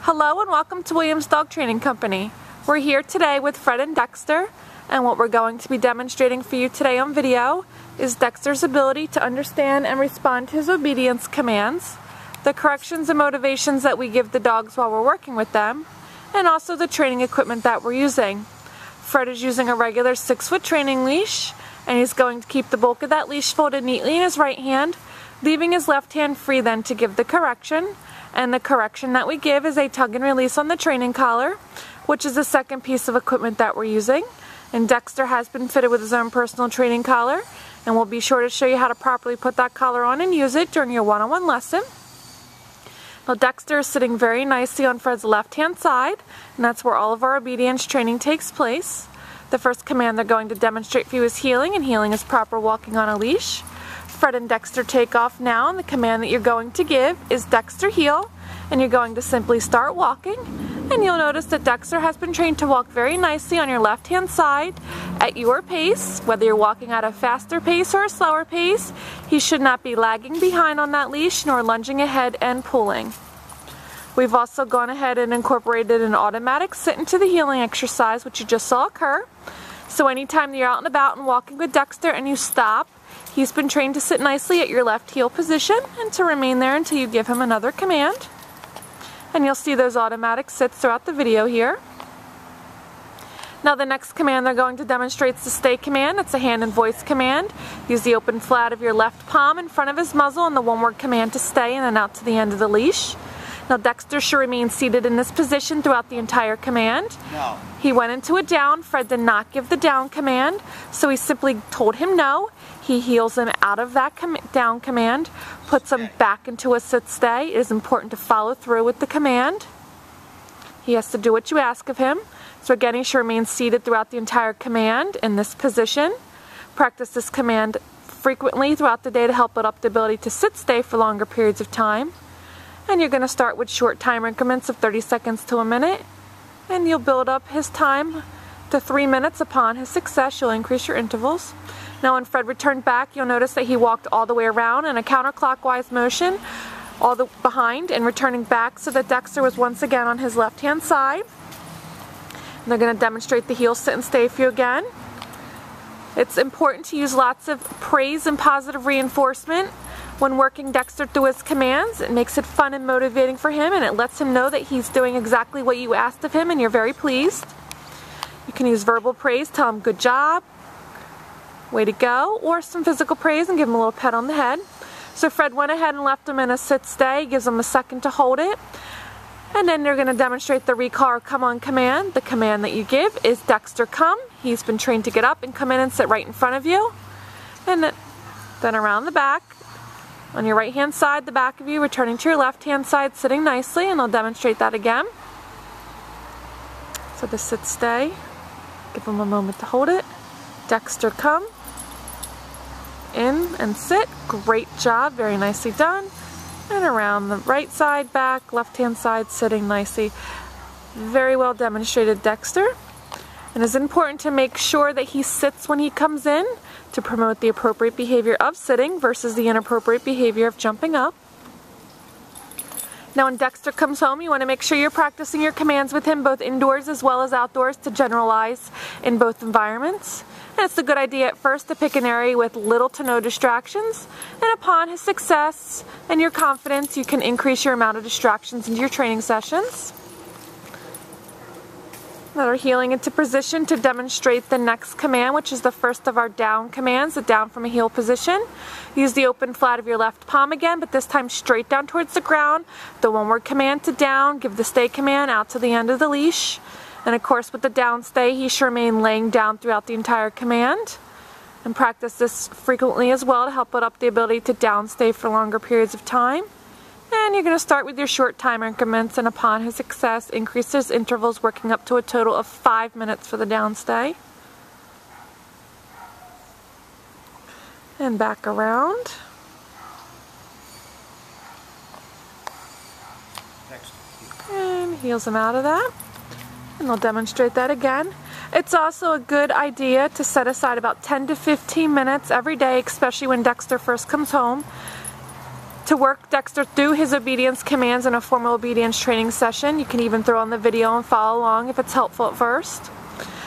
Hello and welcome to Williams Dog Training Company. We're here today with Fred and Dexter, and what we're going to be demonstrating for you today on video is Dexter's ability to understand and respond to his obedience commands, the corrections and motivations that we give the dogs while we're working with them, and also the training equipment that we're using. Fred is using a regular 6-foot training leash, and he's going to keep the bulk of that leash folded neatly in his right hand, leaving his left hand free then to give the correction. And the correction that we give is a tug and release on the training collar, which is the second piece of equipment that we're using. And Dexter has been fitted with his own personal training collar, and we'll be sure to show you how to properly put that collar on and use it during your one-on-one lesson. Now Dexter is sitting very nicely on Fred's left-hand side, and that's where all of our obedience training takes place. The first command they're going to demonstrate for you is heeling, and heeling is proper walking on a leash. Fred and Dexter take off now, and the command that you're going to give is Dexter heel, and you're going to simply start walking. And you'll notice that Dexter has been trained to walk very nicely on your left-hand side at your pace. Whether you're walking at a faster pace or a slower pace, he should not be lagging behind on that leash nor lunging ahead and pulling. We've also gone ahead and incorporated an automatic sit into the heeling exercise, which you just saw occur. So anytime you're out and about and walking with Dexter and you stop, he's been trained to sit nicely at your left heel position and to remain there until you give him another command. And you'll see those automatic sits throughout the video here. Now the next command they're going to demonstrate is the stay command. It's a hand and voice command. Use the open flat of your left palm in front of his muzzle and the one-word command to stay, and then out to the end of the leash. Now Dexter should remain seated in this position throughout the entire command. No. He went into a down. Fred did not give the down command, so he simply told him no. He heels him out of that down command, puts him back into a sit stay. It is important to follow through with the command. He has to do what you ask of him. So again, he should remain seated throughout the entire command in this position. Practice this command frequently throughout the day to help build up the ability to sit stay for longer periods of time. And you're going to start with short time increments of 30 seconds to a minute. And you'll build up his time to 3 minutes. Upon his success, you'll increase your intervals. Now when Fred returned back, you'll notice that he walked all the way around in a counterclockwise motion, all the behind and returning back, so that Dexter was once again on his left-hand side. And they're going to demonstrate the heel sit and stay for you again. It's important to use lots of praise and positive reinforcement when working Dexter through his commands. It makes it fun and motivating for him, and it lets him know that he's doing exactly what you asked of him and you're very pleased. You can use verbal praise, tell him good job, way to go, or some physical praise and give him a little pet on the head. So Fred went ahead and left him in a sit stay, gives him a second to hold it, and then they're going to demonstrate the recall or come on command. The command that you give is Dexter come. He's been trained to get up and come in and sit right in front of you, and then around the back. On your right hand side, the back of you, returning to your left hand side, sitting nicely, and I'll demonstrate that again. So the sit stay, give him a moment to hold it. Dexter come, in and sit, great job, very nicely done. And around the right side, back, left hand side, sitting nicely. Very well demonstrated, Dexter. And it's important to make sure that he sits when he comes in to promote the appropriate behavior of sitting versus the inappropriate behavior of jumping up. Now when Dexter comes home, you want to make sure you're practicing your commands with him both indoors as well as outdoors to generalize in both environments. And it's a good idea at first to pick an area with little to no distractions, and upon his success and your confidence, you can increase your amount of distractions into your training sessions. Now we're heeling into position to demonstrate the next command, which is the first of our down commands, the down from a heel position. Use the open flat of your left palm again, but this time straight down towards the ground. The one-word command to down, give the stay command out to the end of the leash. And of course with the down stay, he should remain laying down throughout the entire command. And practice this frequently as well to help build up the ability to down stay for longer periods of time. And you're going to start with your short time increments, and upon his success, increase his intervals, working up to a total of 5 minutes for the down stay. And back around. And heels him out of that. And I'll demonstrate that again. It's also a good idea to set aside about 10 to 15 minutes every day, especially when Dexter first comes home, To work Dexter through his obedience commands in a formal obedience training session, you can even throw on the video and follow along if it's helpful at first.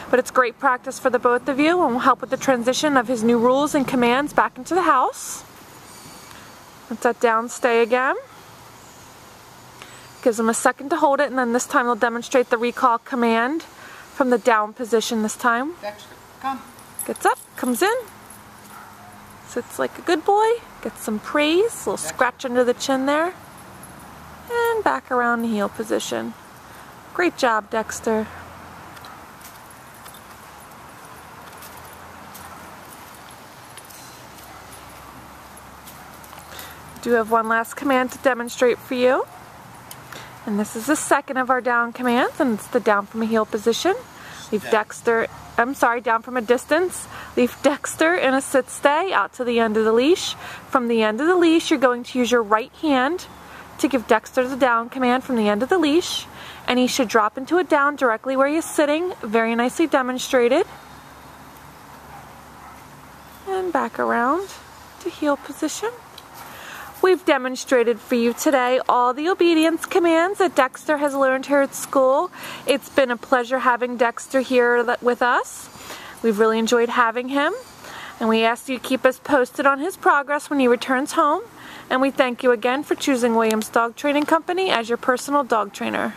But it's great practice for the both of you and will help with the transition of his new rules and commands back into the house. Let that down stay again. Gives him a second to hold it, and then this time he'll demonstrate the recall command from the down position this time. Dexter, come. Gets up, comes in, sits like a good boy, gets some praise, a little scratch under the chin there, and back around the heel position. Great job, Dexter. Do have one last command to demonstrate for you. And this is the second of our down commands, and it's the down from a heel position. Leave Dexter, down from a distance. Leave Dexter in a sit stay out to the end of the leash. From the end of the leash, you're going to use your right hand to give Dexter the down command from the end of the leash. And he should drop into a down directly where he's sitting. Very nicely demonstrated. And back around to heel position. We've demonstrated for you today all the obedience commands that Dexter has learned here at school. It's been a pleasure having Dexter here with us. We've really enjoyed having him, and we ask you to keep us posted on his progress when he returns home. And we thank you again for choosing Williams Dog Training Company as your personal dog trainer.